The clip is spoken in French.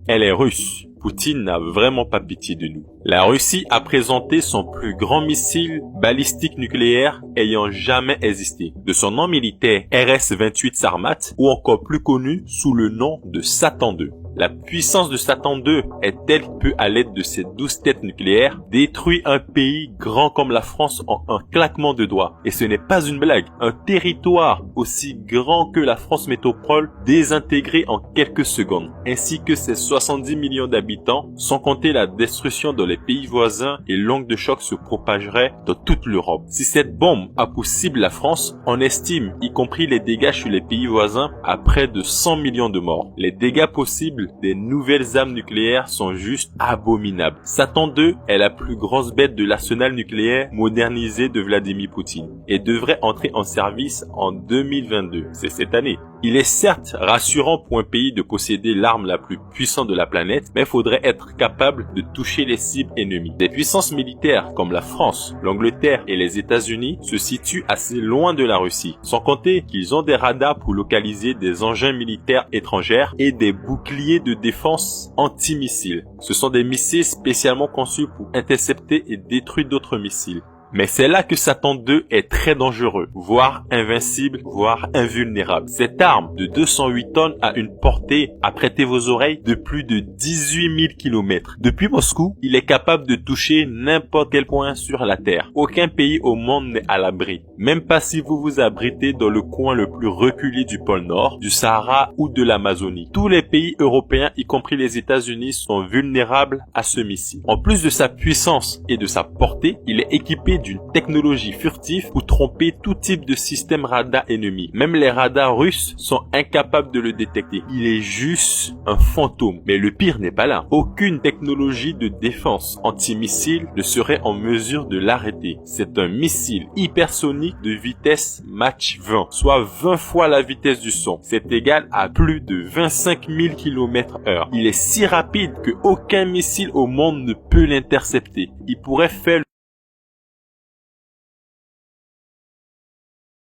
Elle est russe. Poutine n'a vraiment pas pitié de nous. La Russie a présenté son plus grand missile balistique nucléaire ayant jamais existé. De son nom militaire RS-28 Sarmat, ou encore plus connu sous le nom de Satan II. La puissance de Satan II est telle qu'il peut, à l'aide de ses 12 têtes nucléaires, détruire un pays grand comme la France en un claquement de doigts. Et ce n'est pas une blague. Un territoire aussi grand que la France métropole désintégré en quelques secondes, ainsi que ses 70 millions d'habitants, sans compter la destruction dans les pays voisins et l'onde de choc se propagerait dans toute l'Europe. Si cette bombe a pour cible la France, on estime, y compris les dégâts sur les pays voisins, à près de 100 millions de morts. Les dégâts possibles des nouvelles armes nucléaires sont juste abominables. Satan II est la plus grosse bête de l'arsenal nucléaire modernisé de Vladimir Poutine et devrait entrer en service en 2022. C'est cette année. Il est certes rassurant pour un pays de posséder l'arme la plus puissante de la planète, mais il faudrait être capable de toucher les cibles ennemies. Des puissances militaires comme la France, l'Angleterre et les États-Unis se situent assez loin de la Russie, sans compter qu'ils ont des radars pour localiser des engins militaires étrangers et des boucliers de défense anti-missiles. Ce sont des missiles spécialement conçus pour intercepter et détruire d'autres missiles. Mais c'est là que Satan II est très dangereux, voire invincible, voire invulnérable. Cette arme de 208 tonnes a une portée, à prêter vos oreilles, de plus de 18 000 km. Depuis Moscou, il est capable de toucher n'importe quel point sur la Terre. Aucun pays au monde n'est à l'abri. Même pas si vous vous abritez dans le coin le plus reculé du pôle Nord, du Sahara ou de l'Amazonie. Tous les pays européens, y compris les États-Unis, sont vulnérables à ce missile. En plus de sa puissance et de sa portée, il est équipé d'une technologie furtive pour tromper tout type de système radar ennemi. Même les radars russes sont incapables de le détecter. Il est juste un fantôme. Mais le pire n'est pas là. Aucune technologie de défense antimissile ne serait en mesure de l'arrêter. C'est un missile hypersonique de vitesse Mach 20, soit 20 fois la vitesse du son. C'est égal à plus de 25 000 km/h. Il est si rapide que aucun missile au monde ne peut l'intercepter. Il pourrait faire